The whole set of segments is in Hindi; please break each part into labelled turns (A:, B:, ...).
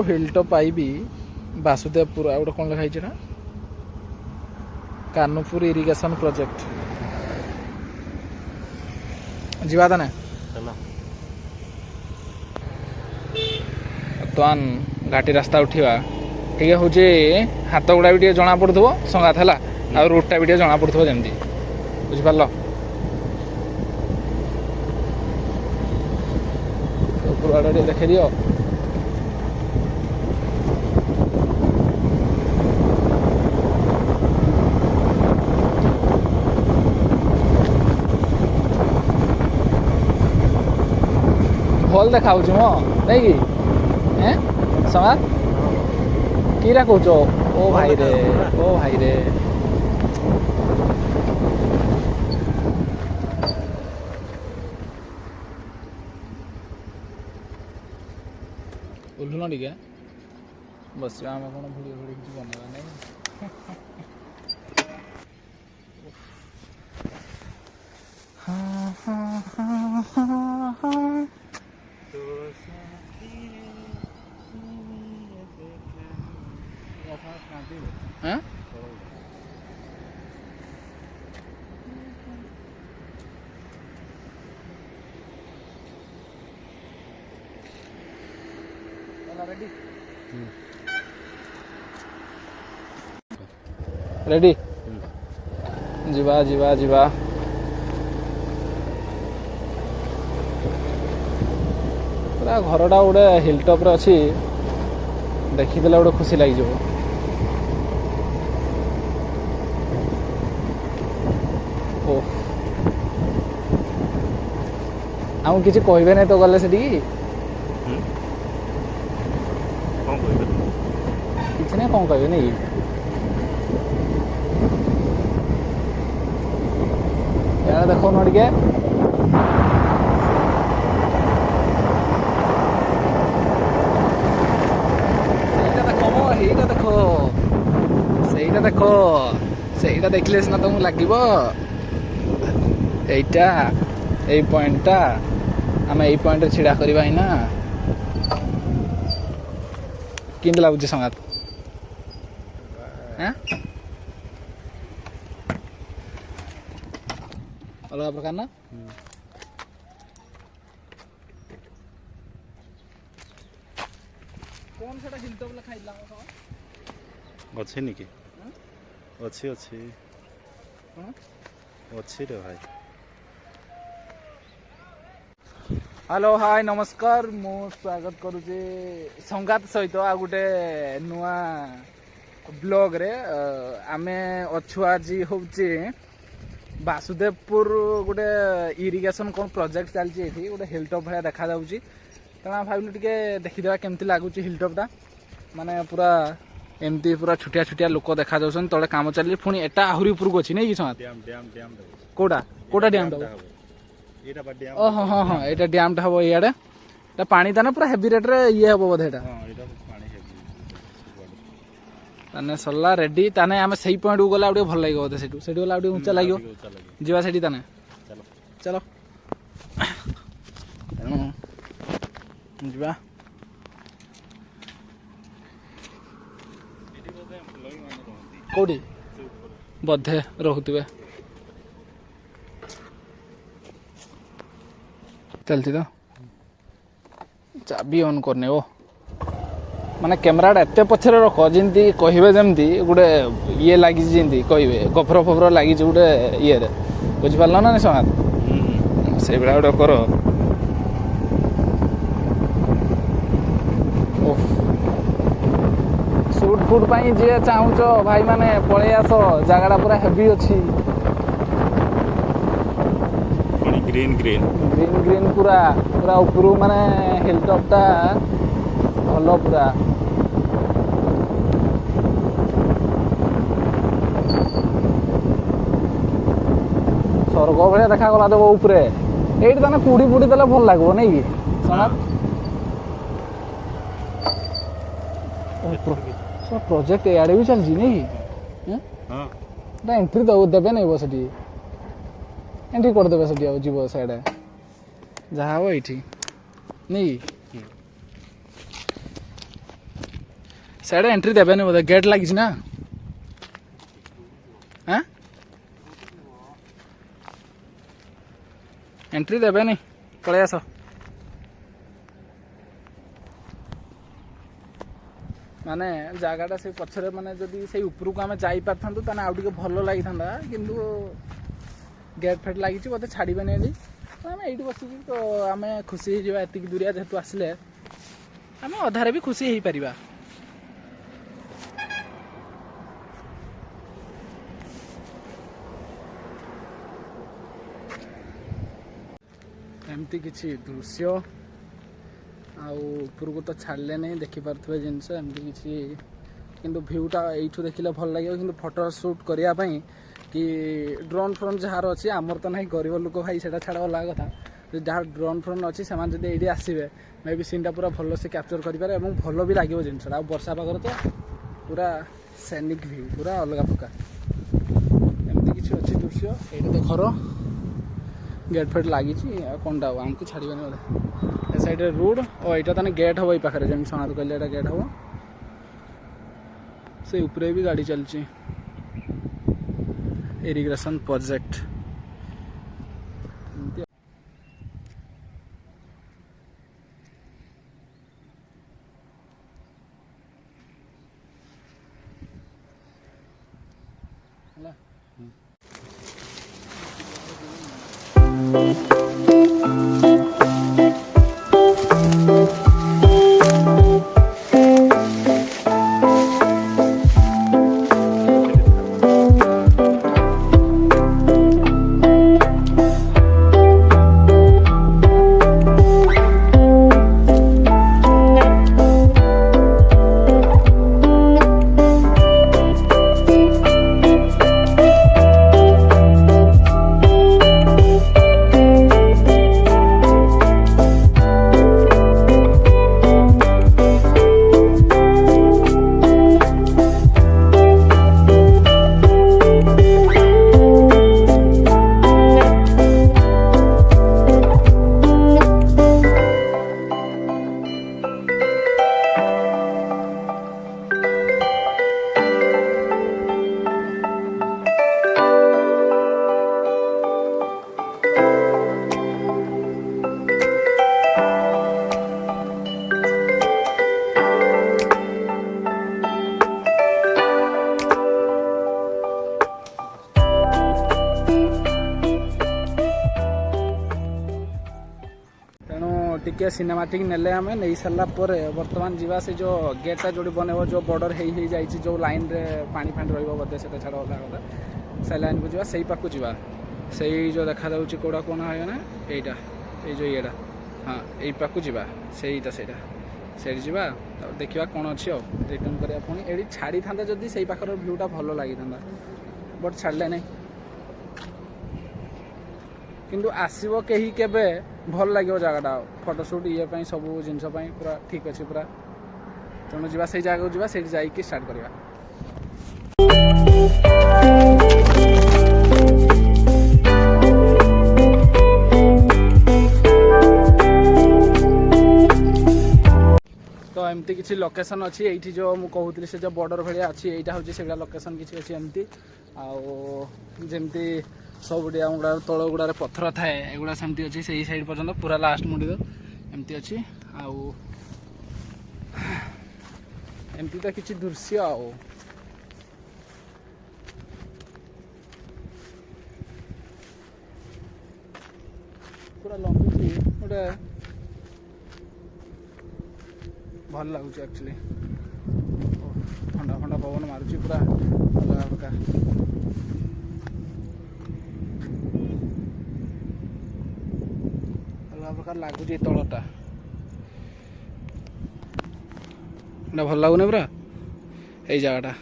A: हिल टॉप आईबी वासुदेवपुर आ गोटे कौन लिखाई ना कानपुर इरिगेशन प्रोजेक्ट जीवा था ना बर्तमान घाटी रास्ता उठा ठीक हूँ हाथ गुड़ा भी जना पड़ू संगात है आ रूटा भी जना पड़ू जमी बुझिपार ऊपर आड़े देखे दियो भल देखा नहीं कि समाज कीरा कौच ओ भाई रे ओल्लुन टे बस आम कौन भिडियो भिडियो किसी बनवा नहीं रेडी जीवा जीवा जीवा पूरा घरटा गोटे हिलटॉप रे अच्छी देखीदे गोटे खुशी लगे आम किसी कहबे नहीं तो गले से किसी ना कौन कहबे नहीं यार देखो न टे ସେଇଟା ଦେଖ ସେଇଟା ଦେଖିଲେ ସିନା ତମକୁ ଲାଗିବ এইটা এই পয়েন্টটা ଆମେ এই পয়েন্টରେ ଛିଡ଼ା କରିବା ନା କେମିତି ଲାଗୁଛି ସଂଗାତ ଅଲଗା ପ୍ରକାର ନା କଣ ସେଟା ହିଲଟପ୍ ଲେଖା ହେଇଥିଲା
B: अच्छी निकी अच्छी अच्छी अच्छी रे भाई
A: हेलो हाय नमस्कार मु स्वागत करुचे संगात सहित आ गोटे नुआ ब्लॉग रे आमे अच्छु आज होचे वासुदेवपुर गोटे इरिगेशन कौन प्रोजेक्ट चलती ये गोटे हिलटॉप भाया देखा जाऊँगी तेना भाविलु टे देखीदेवा केमती लगुच हिलटॉपटा माने पूरा एमती पूरा छुटिया छुटिया लोक देखा जाऊँ तले काम चली पुणी एटा आहरी उपरक अच्छी नहीं कि कौटा कौटा डैम हाँ हाँ हाँ यहाँ डैमटा हम इे पानी ताने पूरा हेवी रेट रे ये हम बोधे ताने सरला रेडी ताने आम से पॉइंट को गला भल लगे बोधे से गला ऊंचा लगे जीवा से ताने चलो जीवा कौटी बधे रोते चलती तो चाबी ऑन करने वो माने कैमराटा एत पछरे रख जमी कहे जमी गोटे ये लगी जमी कहे गफर फफर लगी गोटे ये बुझिपार ना नहीं संगात से भाया गोटे कर सुट फुट जी चाहूच भाई माने पलि आस जगह पूरा हेवी अच्छी
B: ग्रीन ग्रीन
A: ग्रीन ग्रीन पूरा पूरा ऊपर माने हिलटॉपटा भल पूरा स्वर्ग भाया देखा गला देव उपरे ये पुड़ी पुड़ी देले भल लगे नहीं कि समाज प्रोजेक्ट याडे भी चलती नहीं एंट्री तो देवे नहीं बस एंट्री करदे से जीव साइड जहाँ हम ये नहीं साइड एंट्री देवेनि बोधे गेट लगी ना हाँ एंट्री देवेनि पलि आस माने जगटा से पछरे माने जदि से ऊपर को आम जाई पारथांतु ताने आउ टिके भलो लागि थांदा किंतु गेट फेट लगी बोधे छाड़बेनि एटी आम ये बस तो आम खुशी हो एति दूरिया जेहेतु आसिले आम अधारे भी खुशी हो पारिबा एमती किसी दृश्य आउर को तो छाड़े नहीं देखिपे जिनस एमती किसी किंतु भ्यूटा यू देखिले भल लगे कि फोटो शूट करने कि ड्रोन फ्रोन जार अच्छी आमर तो ना गरीब लोक भाई से छाड़ अलग कथा जहाँ ड्रोन फ्रोन अच्छी से ये आसवे मे भी सीन पूरा भल से कैप्चर करें भल भी लगे जिनसा आ वर्षा पागर तो पूरा सैनिक व्यू पूरा अलग प्रकार एमती किसी अच्छी दृश्य ये तो घर गेट फेट लगी कौन आमको छाड़बे बोले ए साइड रोड और यहाँ ताने गेट हम ये जमी सोनार कहले गेट हम से उपरे भी गाड़ी चलची इरिगेशन प्रोजेक्ट टिके सिनेमाटिक नेले आम नहीं सारा बर्तमान जीवा से जो गेटा जो बनब जो बॉर्डर हो जाए जो लाइन रे पानी फाणी रोधे से छाड़ अलग कथा से लाइन को जा से पाक जा से जो देखा कौड़ा कौन है ना यहीटा ये जो ये हाँ यही पाक जा से जा देखा कौन अच्छी रिटर्न करा पुणी ये छाड़ी था जदि से पाखर भ्यूटा भल लगी था बट छाड़े नहीं किंतु आसब कहीं केबे भल लगे जगटा फोटोशूट ये सब जिनस पूरा ठीक अच्छे पूरा तेणु जा से जगह जावा से जाइए स्टार्ट करवा तो एमती किसी लोकेशन अच्छी ये जो मुझे कहूली से जो बॉर्डर भाया अच्छी यहाँ हूँ से लोकेशन किसी अच्छी एमती आमती सब गुड़ा तल गुड़ा पथर थाए एगुड़ा सेमती अच्छी से साइड पर्यटन पूरा लास्ट मुंडी एमती अच्छी एमती तो किसी दृश्य पूरा लंबी गोटे भल लगुच एक्चुअली ठंडा ठंडा पवन मारुची पूरा अलग प्रकार प्रकार लगुच तलटा भल लगुनि पूरा यही जगटा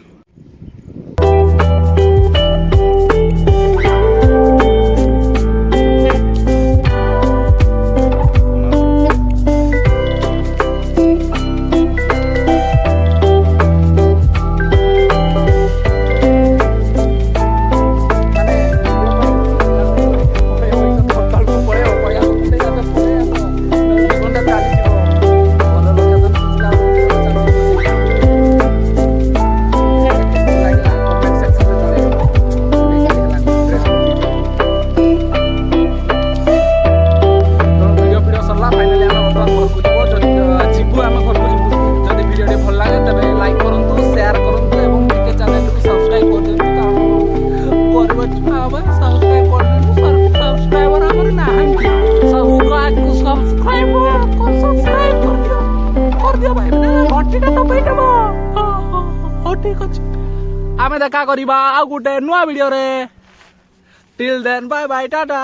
A: ଆମେ ସବସ୍କ୍ରାଇବ କରିଦେବୁ ସବସ୍କ୍ରାଇବର ଆମର ନାହାନ୍ତି ସବସ୍କ୍ରାଇବ କରିଦିଅ ଭାଇ ଘଣ୍ଟିଟା ଦବାଇ ଦେବ ହଉ ଠିକ ଅଛି ଆମେ ଦେଖା କରିବା ଆଉ ଗୋଟେ ନୂଆ ଭିଡିଓରେ till then bye bye Tata.